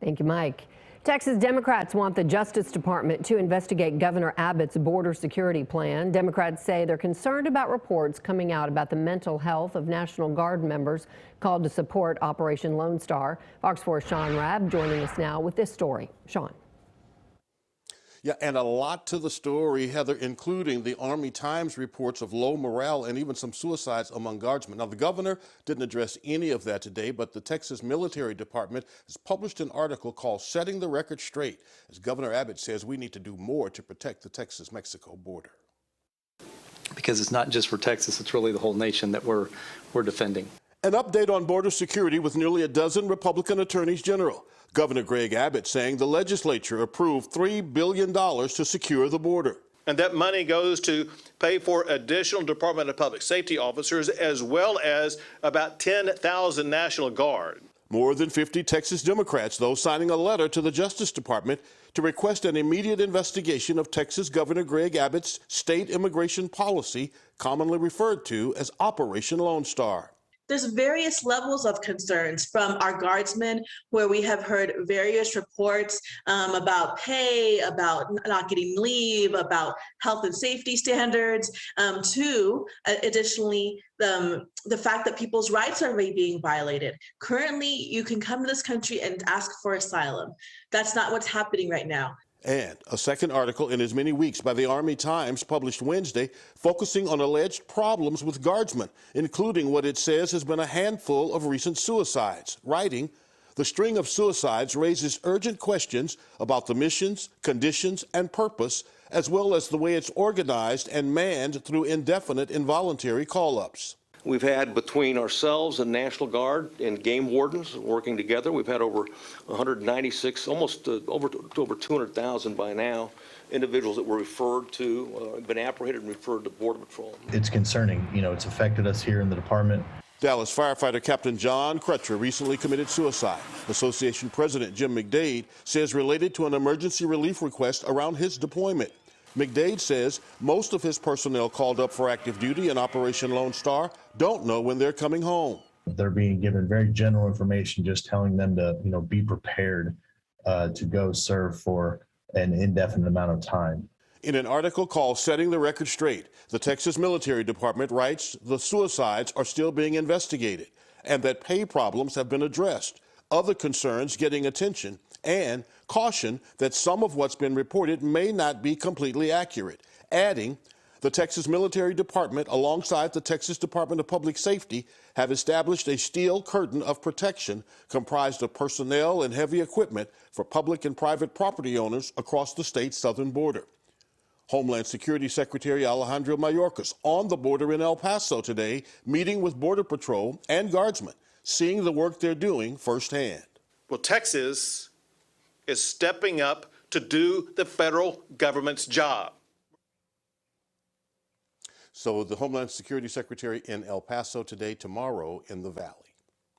Thank you, Mike. Texas Democrats want the Justice Department to investigate Governor Abbott's border security plan. Democrats say they're concerned about reports coming out about the mental health of National Guard members called to support Operation Lone Star. Fox 4's Sean Rabb joining us now with this story. Sean. Yeah, and a lot to the story, Heather, including the Army Times reports of low morale and even some suicides among guardsmen. Now, the governor didn't address any of that today, but the Texas Military Department has published an article called Setting the Record Straight, as Governor Abbott says we need to do more to protect the Texas-Mexico border. Because it's not just for Texas, it's really the whole nation that we're defending. An update on border security with nearly a dozen Republican attorneys general. Governor Greg Abbott saying the legislature approved $3 billion to secure the border. And that money goes to pay for additional Department of Public Safety officers, as well as about 10,000 National Guard. More than 50 Texas Democrats, though, signing a letter to the Justice Department to request an immediate investigation of Texas Governor Greg Abbott's state immigration policy, commonly referred to as Operation Lone Star. There's various levels of concerns from our guardsmen, where we have heard various reports about pay, about not getting leave, about health and safety standards, to additionally the fact that people's rights are being violated. Currently, you can come to this country and ask for asylum. That's not what's happening right now. And a second article in as many weeks by the Army Times published Wednesday focusing on alleged problems with guardsmen, including what it says has been a handful of recent suicides. Writing, the string of suicides raises urgent questions about the missions, conditions, and purpose, as well as the way it's organized and manned through indefinite involuntary call-ups. We've had, between ourselves and National Guard and game wardens working together, we've had over 196, almost over 200,000 by now, individuals that were referred to, been apprehended and referred to Border Patrol. It's concerning. You know, it's affected us here in the department. Dallas firefighter Captain John Crutcher recently committed suicide. Association President Jim McDade says related to an emergency relief request around his deployment. McDade says most of his personnel called up for active duty in Operation Lone Star don't know when they're coming home. They're being given very general information, just telling them to, be prepared to go serve for an indefinite amount of time. In an article called Setting the Record Straight, the Texas Military Department writes the suicides are still being investigated and that pay problems have been addressed, other concerns getting attention, and caution that some of what's been reported may not be completely accurate, adding the Texas Military Department, alongside the Texas Department of Public Safety, have established a steel curtain of protection comprised of personnel and heavy equipment for public and private property owners across the state's southern border. Homeland Security Secretary Alejandro Mayorkas on the border in El Paso today, meeting with Border Patrol and guardsmen, seeing the work they're doing firsthand. Well, Texas is stepping up to do the federal government's job. So the Homeland Security Secretary in El Paso today, tomorrow in the Valley.